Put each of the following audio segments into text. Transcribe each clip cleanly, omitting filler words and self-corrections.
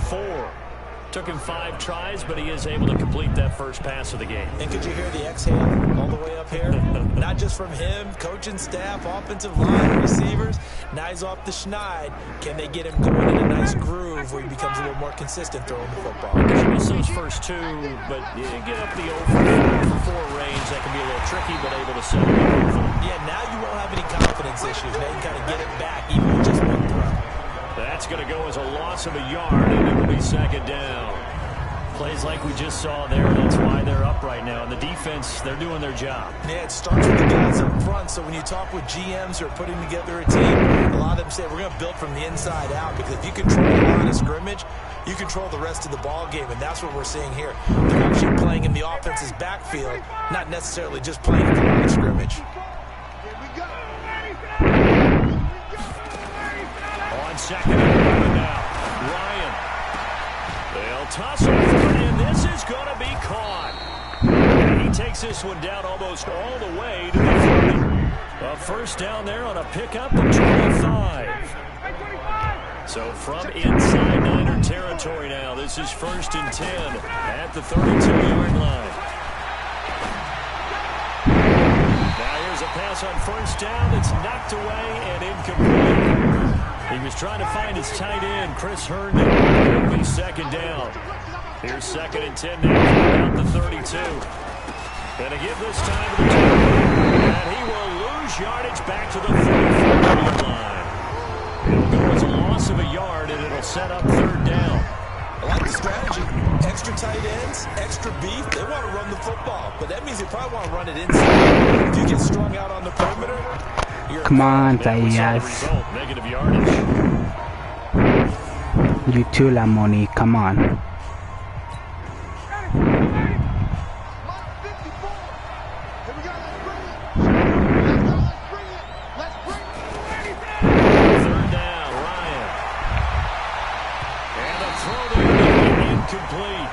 4. Took him 5 tries, but he is able to complete that first pass of the game. And could you hear the exhale all the way up here? Not just from him, coaching staff, offensive line, receivers. Now he's off the schneid. Can they get him going in a nice groove where he becomes a little more consistent throwing the football? Because you miss those first 2, but you get up the over 4 range. That can be a little tricky, but able to settle it. Yeah, now you won't have any confidence issues. Now you can kind of get it back, even with just one throw. That's going to go as a loss of a yard, and it will be second down. Plays like we just saw there, that's why they're up right now. And the defense, they're doing their job. Yeah, it starts with the guys up front. So when you talk with GMs who are putting together a team, a lot of them say, we're going to build from the inside out. Because if you control the line of scrimmage, you control the rest of the ball game. And that's what we're seeing here. They're actually playing in the offense's backfield, not necessarily just playing at the line of scrimmage. Second and 11 now. Ryan. They'll tussle for it, and this is going to be caught. And he takes this one down almost all the way to the 30. A first down there on a pickup of 25. So from inside Niner territory now, this is 1st and 10 at the 32-yard line. Now here's a pass on first down. It's knocked away and incomplete. He was trying to find his tight end, Chris Herndon. It'll be second down. Here's 2nd and 10 now, out the 32. Going to give this time to the target. And he will lose yardage back to the 34-yard line. It'll go as a loss of a yard, and it'll set up 3rd down. I like the strategy. Extra tight ends, extra beef. They want to run the football, but that means they probably want to run it inside. If you get strung out on the perimeter, come on, Zayas. You too, Lamoni. Come on. Third down, Ryan. And a throw there, incomplete.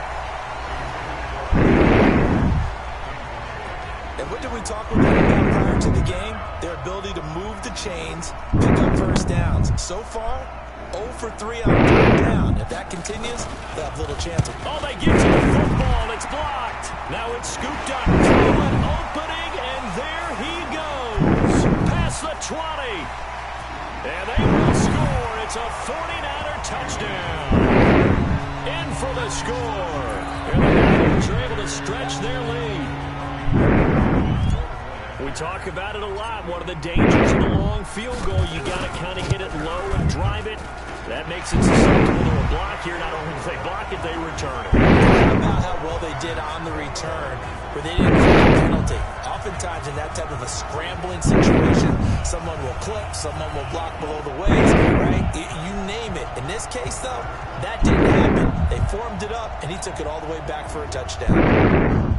And what did we talk about prior to the game? Their ability to move the chains, pick up first downs. So far, 0 for 3 on 3rd down. If that continues, they'll have little chance. Oh, they get to the football. It's blocked. Now it's scooped up through an opening, and there he goes. Past the 20. And they will score. It's a 49er touchdown. In for the score. And the Niners are able to stretch their lead. We talk about it a lot. One of the dangers of the long field goal, you got to kind of hit it low and drive it. That makes it susceptible to a block here. Not only do they block it, they return it. How about how well they did on the return, where they didn't get a penalty? Oftentimes in that type of a scrambling situation, someone will clip, someone will block below the waist, right? You name it. In this case, though, that didn't happen. They formed it up, and he took it all the way back for a touchdown.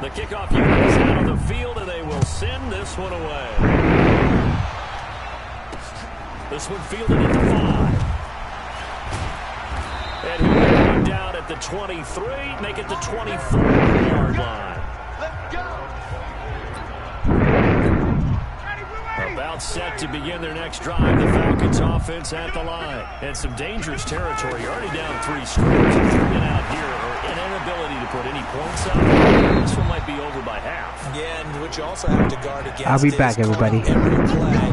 The kickoff unit is out on the field, and they will send this one away. This one fielded at the 5. And he'll run down at the 23, make it the 24-yard line. Let's go. About set to begin their next drive. The Falcons offense at the line. And some dangerous territory. You're already down 3 scores. 3 and out here, or an inability to put any points up. This one might be over by half. Yeah, and what you also have to guard against. I'll be back, everybody. Every play.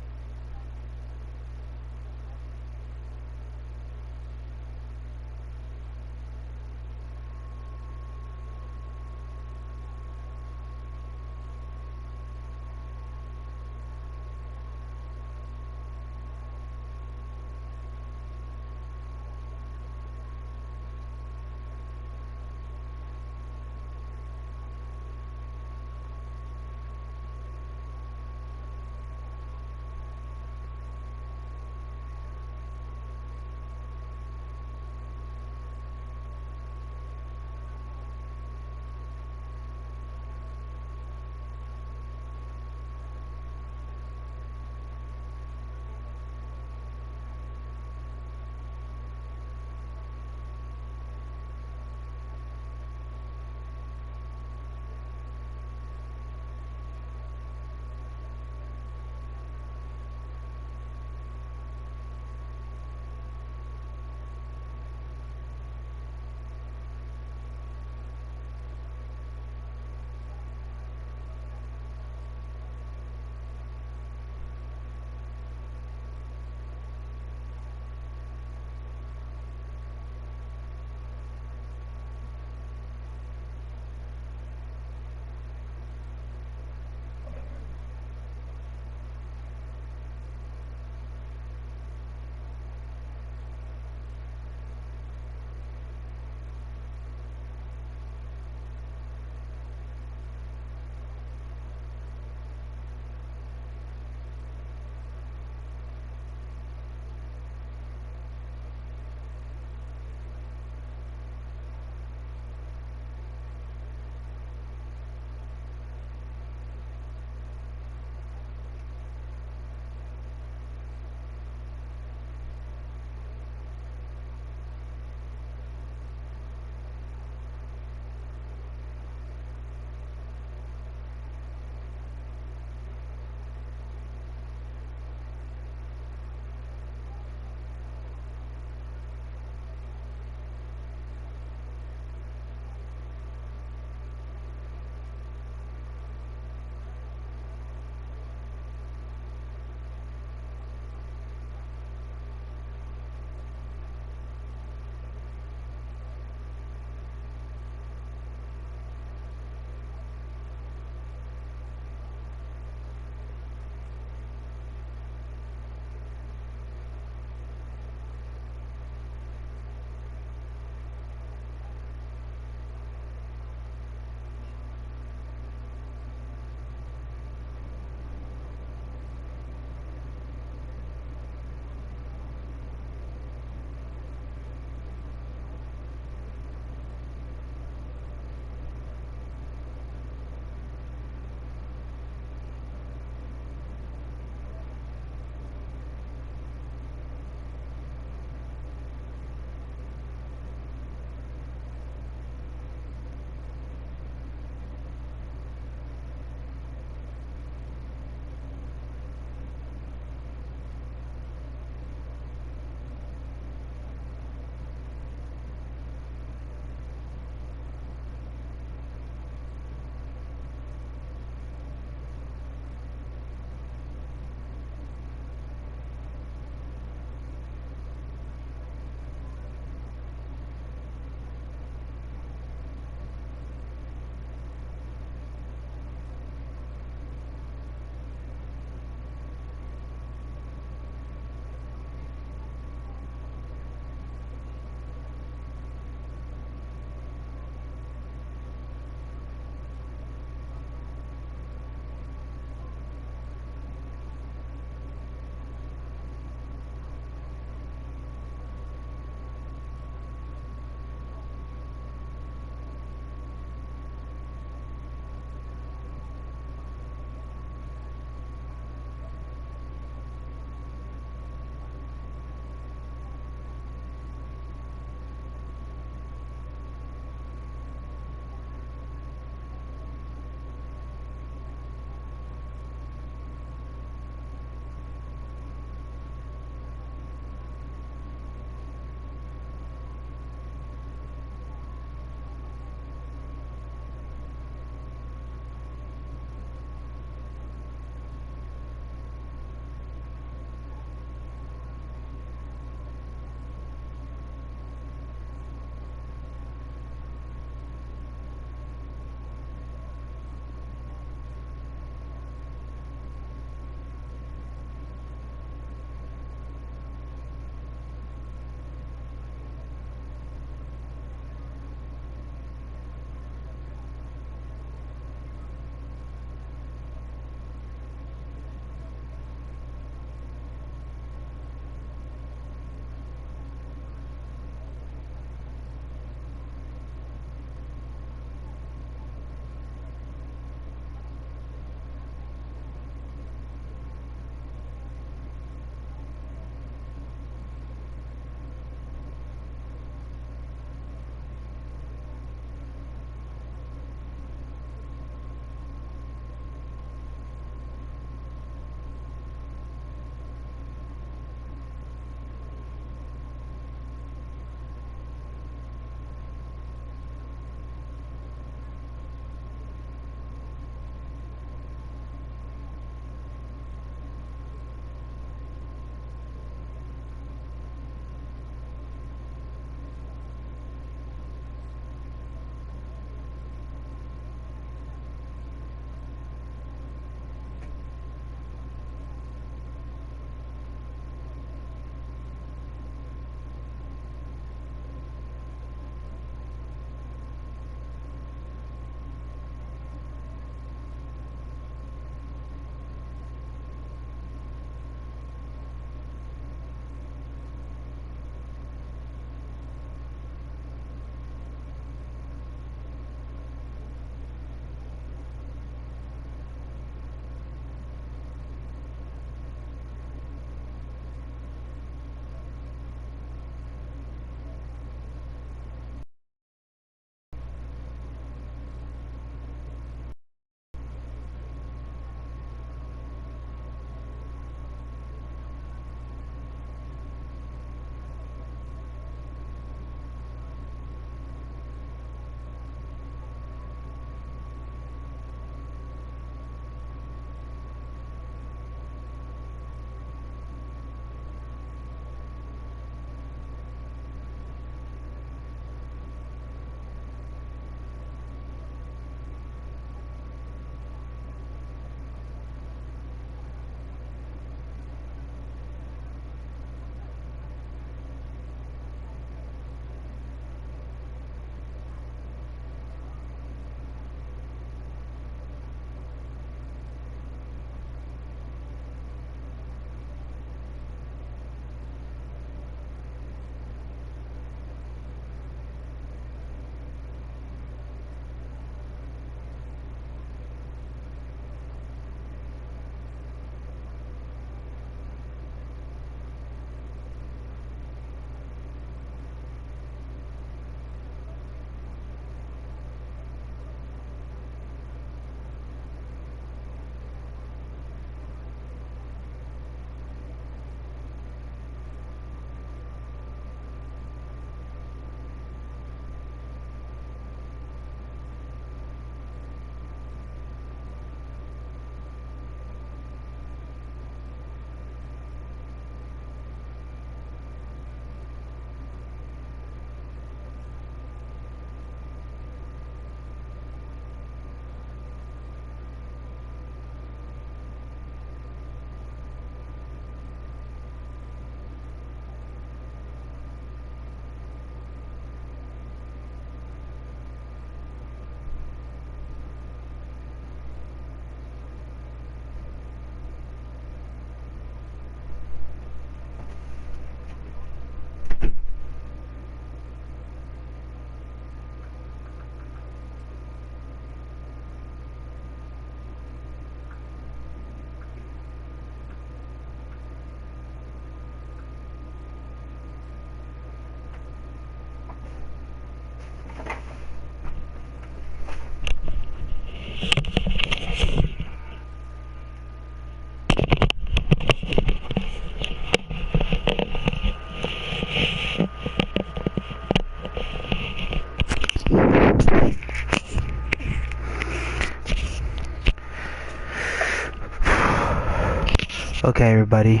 Okay, everybody,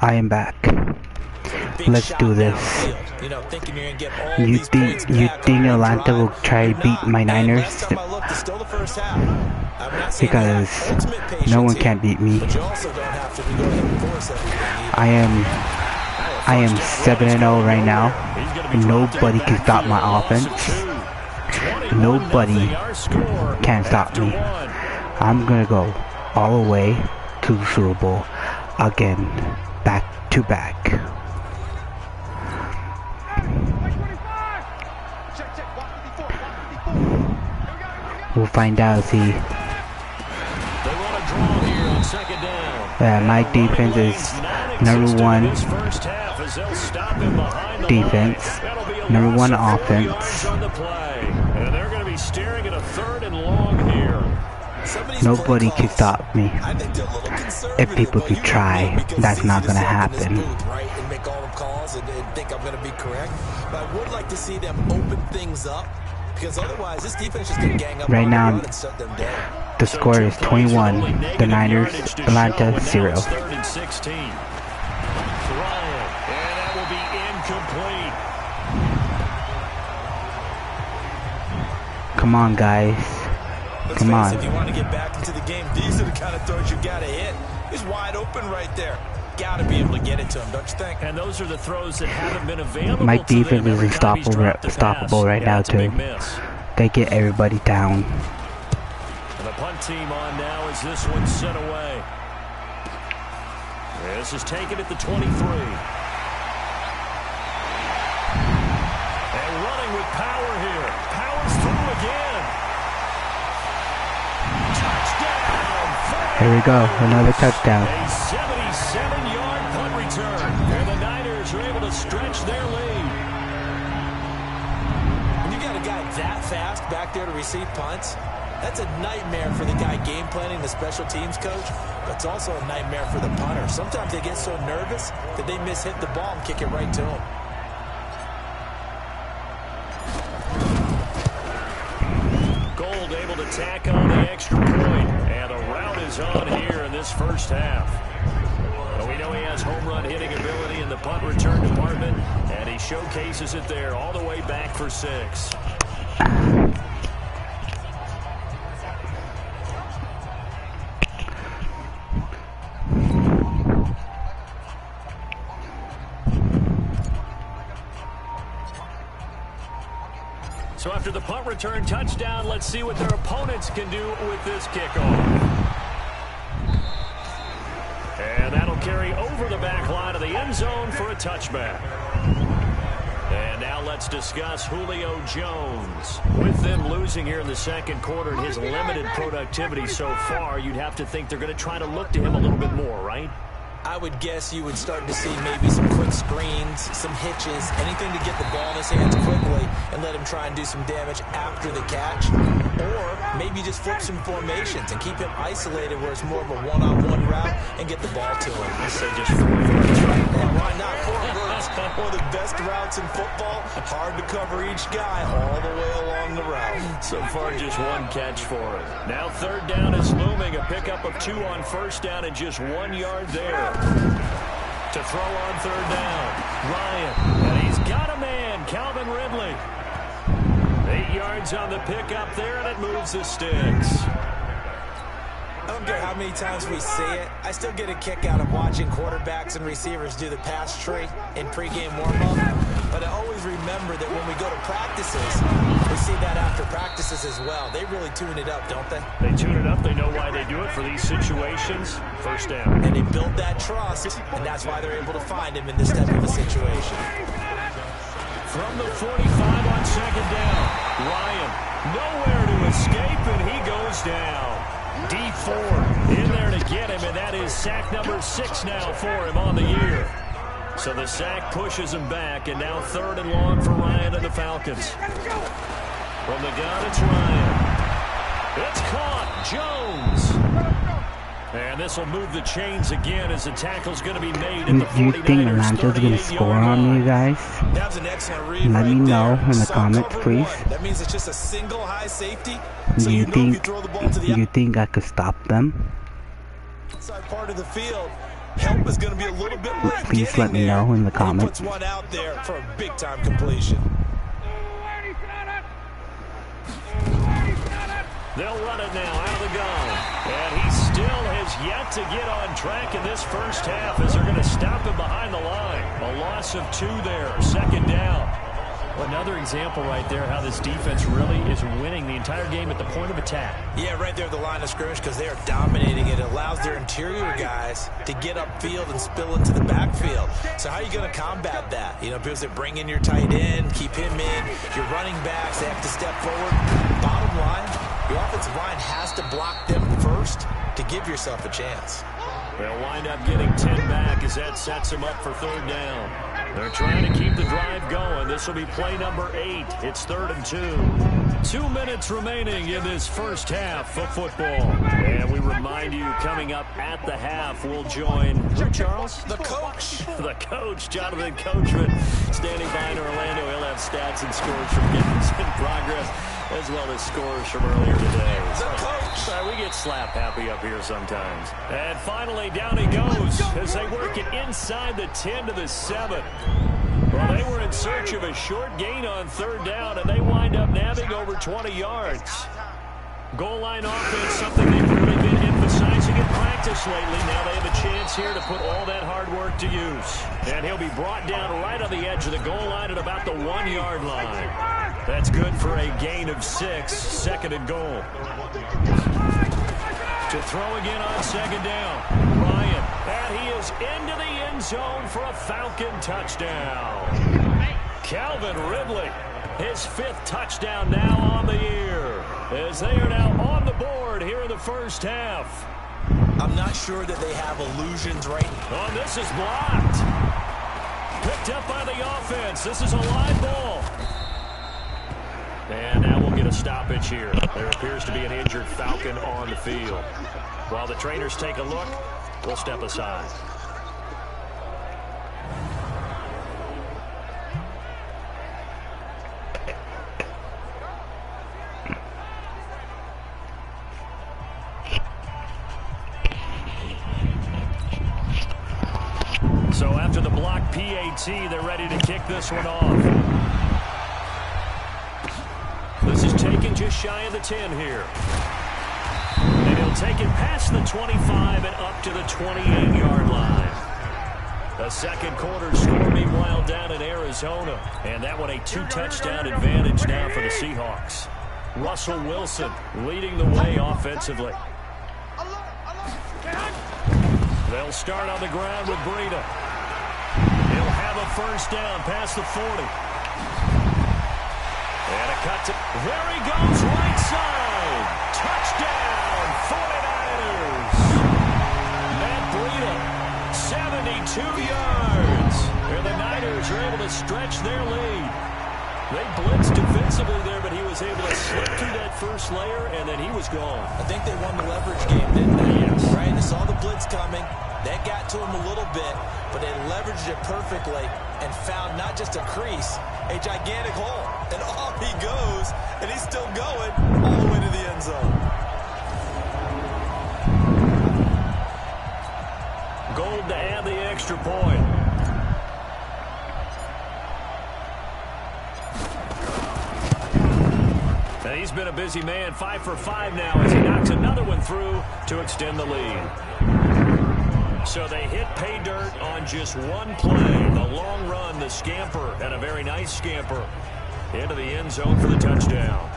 I am back. Let's do this. You know, thinking you're gonna get all these points you back think on one Atlanta will drive. try to beat my Niners? Last time I looked, it's still the first half. I'm not saying Because you have ultimate patience no one here, can beat me. but you also don't have to be going to force everything either. I am 7-0 right now. Nobody can stop my offense. Nobody can stop me. I'm gonna go all the way to the Super Bowl again, back to back. We'll find out. See, my defense is #1 defense, #1 offense. And they're going to be staring at a 3rd and long here. Nobody can stop me. If people could try, that's not going to happen. I would like to see them open things up, because otherwise this defense is going to gang up right now. and shut them down. The score is 21. The Niners, Atlanta 0. 3rd and 16. Ryan, and that will be incomplete. Come on, guys. Come on. If you want to get back into the game, these are the kind of throws you got to hit. He's wide open right there. Got to be able to get it to him, don't you think? And those are the throws that haven't been available. My defense is unstoppable right now too. They get everybody down. And the punt team on now as this one's sent away. This is taken at the 23. And running with power here. Powers through again. Touchdown. Here we go, another touchdown. A 77-yard punt return. And the Niners are able to stretch their lead. When you got a guy that fast back there to receive punts, that's a nightmare for the guy game planning, the special teams coach, but it's also a nightmare for the punter. Sometimes they get so nervous that they hit the ball and kick it right to him. Gold able to tack on the extra point, and the route is on here in this first half. Well, we know he has home run hitting ability in the punt return department, and he showcases it there all the way back for 6. So after the punt return touchdown, let's see what their opponents can do with this kickoff. And that'll carry over the back line of the end zone for a touchback. And now let's discuss Julio Jones. With them losing here in the second quarter and his limited productivity so far, you'd have to think they're going to try to look to him a little bit more, right? I would guess you would start to see maybe some quick screens, some hitches, anything to get the ball in his hands quickly and let him try and do some damage after the catch. Or maybe just flip some formations and keep him isolated where it's more of a one-on-one route and get the ball to him. I say just 4 verts, right? Yeah, why not? 4 verts. One of the best routes in football. Hard to cover each guy all the way along the route. So far, just 1 catch for him. Now 3rd down is looming. A pickup of 2 on 1st down and just 1 yard there. To throw on 3rd down. Ryan. And he's got a man. Calvin Ridley. 8 yards on the pickup there, and it moves the sticks. I don't care how many times we see it. I still get a kick out of watching quarterbacks and receivers do the pass tree in pregame warm-up. But I always remember that when we go to practices, we see that after practices as well. They really tune it up, don't they? They tune it up. They know why they do it for these situations. 1st down. And they build that trust, and that's why they're able to find him in this type of a situation. From the 45 on 2nd down, Ryan nowhere to escape, and he goes down. D4 in there to get him, and that is sack number 6 now for him on the year. So the sack pushes him back, and now 3rd and long for Ryan and the Falcons. From the gun, it's Ryan. It's caught. Jones. And this will move the chains again as the tackle's going to be made at the 49ers. Do you think Atlanta's going to score on me, guys? Let me know in the comments, please. That means it's just a single high safety. Do you think I could stop them? Inside part of the field, help is going to be a little bit late. Please let me know in the comments. He puts one out there for a big-time completion. They'll run it now out of the gun. And he still has yet to get on track in this first half as they're going to stop him behind the line. A loss of 2 there, second down. Another example right there how this defense really is winning the entire game at the point of attack. Yeah, right there at the line of scrimmage because they are dominating it. It allows their interior guys to get upfield and spill into the backfield. So how are you going to combat that? You know, people say bring in your tight end, keep him in. Your running backs, they have to step forward. Bottom line, your offensive line has to block them first to give yourself a chance. They'll wind up getting 10 back as that sets them up for third down. They're trying to keep the drive going. This will be play number 8. It's 3rd and 2. 2 minutes remaining in this first half of football. And we remind you, coming up at the half, we'll join who, Charles? The coach. The coach, Jonathan Coachman, standing by in Orlando. He'll have stats and scores from games in progress, as well as scores from earlier today. The coach. We get slap happy up here sometimes. And finally, down he goes as they work it inside the 10 to the 7. Well, they were in search of a short gain on third down, and they wind up nabbing over 20 yards. Goal line offense, something they've really been emphasizing in practice lately. Now they have a chance here to put all that hard work to use. And he'll be brought down right on the edge of the goal line at about the 1-yard line. That's good for a gain of 6, 2nd and goal. To throw again on 2nd down. Ryan, and he is into the end zone for a Falcon touchdown. Calvin Ridley, his 5th touchdown now on the year, as they are now on the board here in the first half. I'm not sure that they have illusions right now. Oh, this is blocked. Picked up by the offense. This is a live ball. And now we'll get a stoppage here. There appears to be an injured Falcon on the field. While the trainers take a look, we'll step aside. So after the block PAT, they're ready to kick this one off. This is taken just shy of the 10 here. And he'll take it past the 25 and up to the 28-yard line. A second quarter score, meanwhile, down in Arizona. And that one a 2-touchdown advantage now for the Seahawks. Russell Wilson leading the way offensively. They'll start on the ground with Breida. He'll have a first down past the 40. And a cut to... There he goes, right side. Touchdown, 49ers. Matt Breida, 72 yards. And the Niners are able to stretch their lead. They blitzed defensively there, but he was able to slip through that first layer, and then he was gone. I think they won the leverage game, didn't they? Yes. Right? They saw the blitz coming. That got to him a little bit, but they leveraged it perfectly and found not just a crease, a gigantic hole. And off he goes, and he's still going all the way to the end zone. Gold to add the extra point. And he's been a busy man, 5 for 5 now as he knocks another one through to extend the lead. So they hit pay dirt on just one play. The long run, the scamper, and a very nice scamper into the end zone for the touchdown.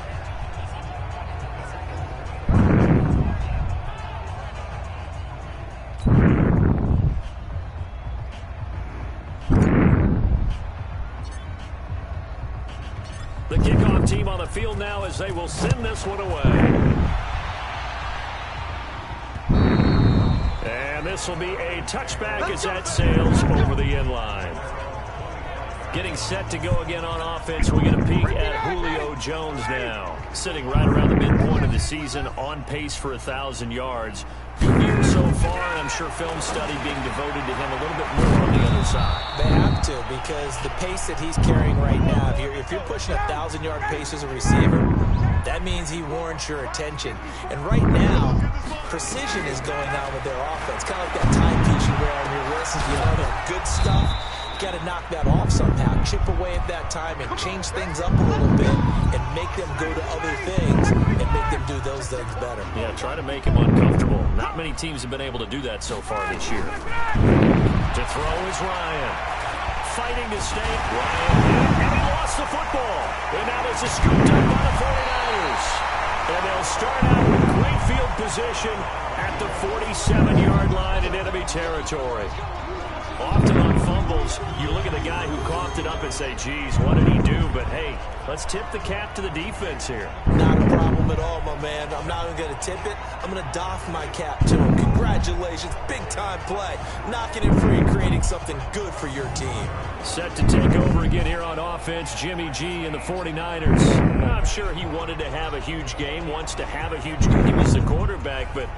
The kickoff team on the field now as they will send this one away. And this will be a touchback as that sails over the end line. Getting set to go again on offense. We get a peek at Julio Jones now. Sitting right around the midpoint of the season, on pace for 1,000 yards. Good year so far, and I'm sure film study being devoted to him a little bit more on the other side. They have to, because the pace that he's carrying right now, if you're pushing 1,000-yard pace as a receiver, that means he warrants your attention. And right now, precision is going on with their offense. Kind of like that timepiece you wear on your wrist. You know, that good stuff. Got to knock that off somehow. Chip away at that timing, change things up a little bit, and make them go to other things and make them do those things better. Yeah, try to make him uncomfortable. Not many teams have been able to do that so far this year. To throw is Ryan. Fighting to stay. Ryan hit, and he lost the football. And now there's a scoop up by the 49ers. And they'll start out with great field position at the 47-yard line in enemy territory. Often on fumbles, you look at the guy who coughed it up and say, geez, what did he do? But, hey, let's tip the cap to the defense here. Not a problem at all, my man. I'm not even going to tip it. I'm going to doff my cap to him. Congratulations. Big-time play. Knocking it free, creating something good for your team. Set to take over again here on offense, Jimmy G and the 49ers. I'm sure he wanted to have a huge game, wants to have a huge game as the quarterback, but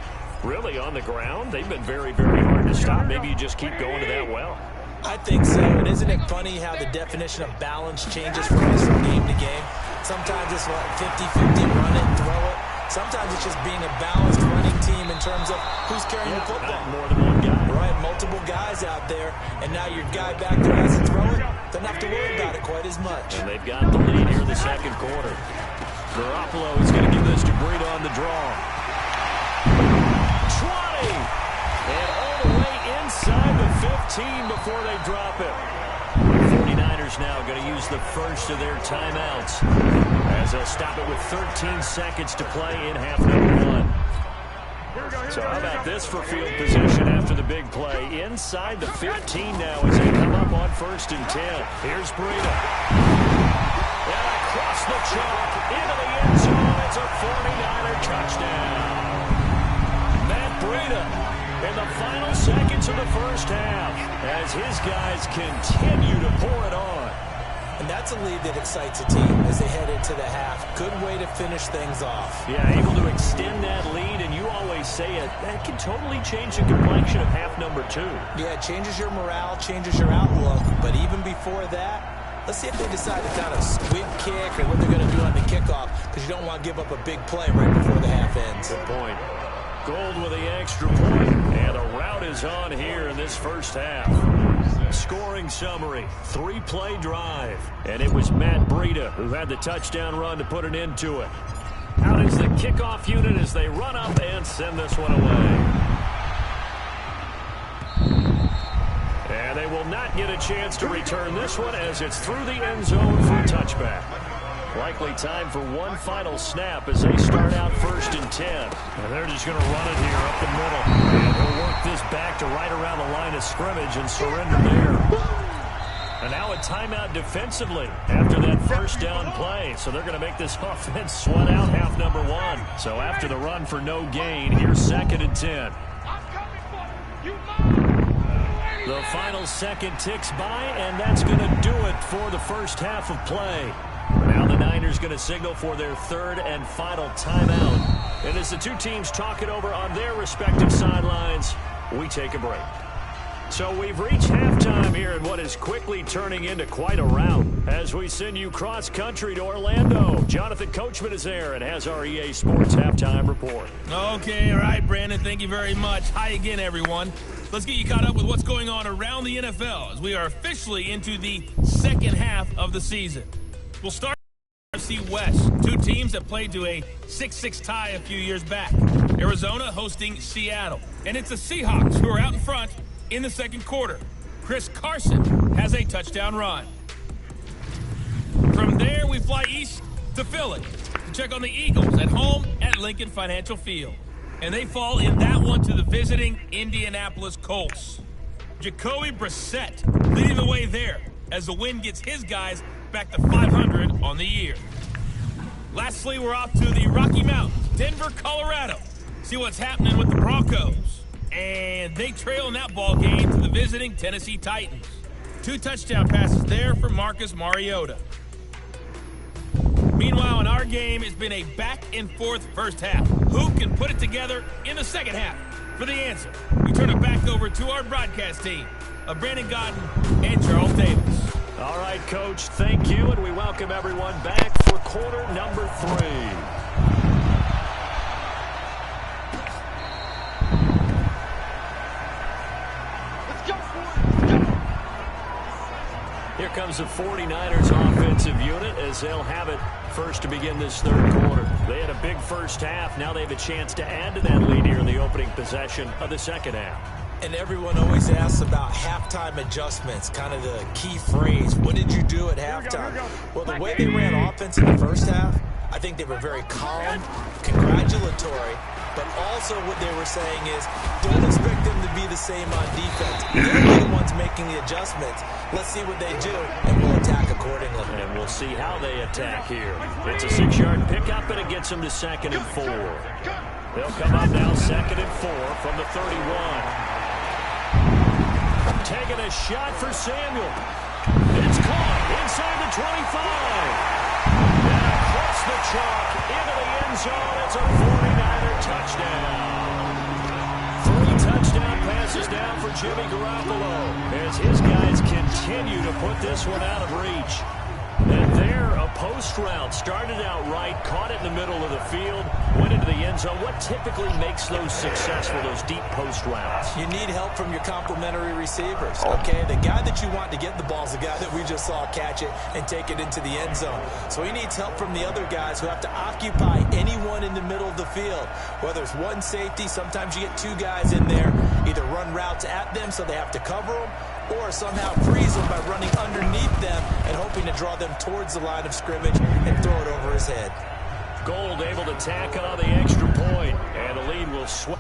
really on the ground, they've been very, very hard to stop. Maybe you just keep going to that well. I think so. And isn't it funny how the definition of balance changes for us from game to game? Sometimes it's like 50-50, run it, throw it. Sometimes it's just being a balanced running team in terms of who's carrying the football. More than one guy. Right, multiple guys out there, and now your guy back there has to throw it. Doesn't have to worry about it quite as much. And they've got the lead here in the second quarter. Garoppolo is going to give this to Breida on the draw. 20! And all the way inside the 15 before they drop it. The 49ers now going to use the first of their timeouts as they'll stop it with 13 seconds to play in half number 1. So how about this for field position after the big play? Inside the 15 now as they come up on 1st and 10. Here's Breida. And across the chalk into the end zone. It's a 49er touchdown. Matt Breida in the final seconds of the first half as his guys continue to pour it on. And that's a lead that excites a team as they head into the half. Good way to finish things off. Yeah, able to extend that lead, and you always say it, that can totally change the complexion of half number 2. Yeah, it changes your morale, changes your outlook, but even before that, let's see if they decide to kind of squib kick or what they're going to do on the kickoff, because you don't want to give up a big play right before the half ends. Good point. Gold with the extra point, and a rout is on here in this first half. Scoring summary, 3-play drive, and it was Matt Breida who had the touchdown run to put an end to it. Out is the kickoff unit as they run up and send this one away. And they will not get a chance to return this one as it's through the end zone for a touchback. Likely time for one final snap as they start out 1st and 10. And they're just going to run it here up the middle. And they'll work this back to right around the line of scrimmage and surrender there. And now a timeout defensively after that first down play. So they're going to make this offense sweat out half number 1. So after the run for no gain, here's 2nd and 10. The final second ticks by, and that's going to do it for the first half of play. Now the Niners going to signal for their 3rd and final timeout. And as the two teams talk it over on their respective sidelines, we take a break. So we've reached halftime here in what is quickly turning into quite a rout as we send you cross-country to Orlando. Jonathan Coachman is there and has our EA Sports halftime report. Okay, all right, Brandon, thank you very much. Hi again, everyone. Let's get you caught up with what's going on around the NFL as we are officially into the second half of the season. We'll start with NFC West, two teams that played to a 6-6 tie a few years back. Arizona hosting Seattle, and it's the Seahawks who are out in front in the second quarter. Chris Carson has a touchdown run. From there, we fly east to Philly to check on the Eagles at home at Lincoln Financial Field. And they fall in that one to the visiting Indianapolis Colts. Jacoby Brissett leading the way there as the win gets his guys back to 500 on the year. Lastly, we're off to the Rocky Mountains, Denver, Colorado. See what's happening with the Broncos. And they trail in that ball game to the visiting Tennessee Titans. 2 touchdown passes there for Marcus Mariota. Meanwhile, in our game, it's been a back-and-forth first half. Who can put it together in the second half? For the answer, we turn it back over to our broadcast team of Brandon Godden and Charles Davis. All right, Coach, thank you, and we welcome everyone back for quarter number 3. Here comes the 49ers offensive unit as they'll have it first to begin this third quarter. They had a big first half. Now they have a chance to add to that lead here in the opening possession of the second half. And everyone always asks about halftime adjustments, kind of the key phrase. What did you do at halftime? Well, the way they ran offense in the first half, I think they were very calm, congratulatory, but also what they were saying is don't expect them to be the same on defense. They're the ones making the adjustments. Let's see what they do, and we'll attack accordingly. And we'll see how they attack here. It's a 6-yard pickup, and it gets them to 2nd and 4. They'll come up now 2nd and 4 from the 31. Taking a shot for Samuel. It's caught inside the 25. And across the chalk into the end zone. It's a 49er touchdown. 3 touchdown passes down for Jimmy Garoppolo as his guys continue to put this one out of reach. And there, a post route started out right, caught it in the middle of the field, went into the end zone. What typically makes those successful, those deep post routes? You need help from your complementary receivers, okay? The guy that you want to get the ball is the guy that we just saw catch it and take it into the end zone. So he needs help from the other guys who have to occupy anyone in the middle of the field. Whether it's one safety, sometimes you get 2 guys in there, either run routes at them so they have to cover them, or somehow freeze them by running underneath them and hoping to draw them towards the line of scrimmage and throw it over his head. Gold able to tack on the extra point, and the lead will swing.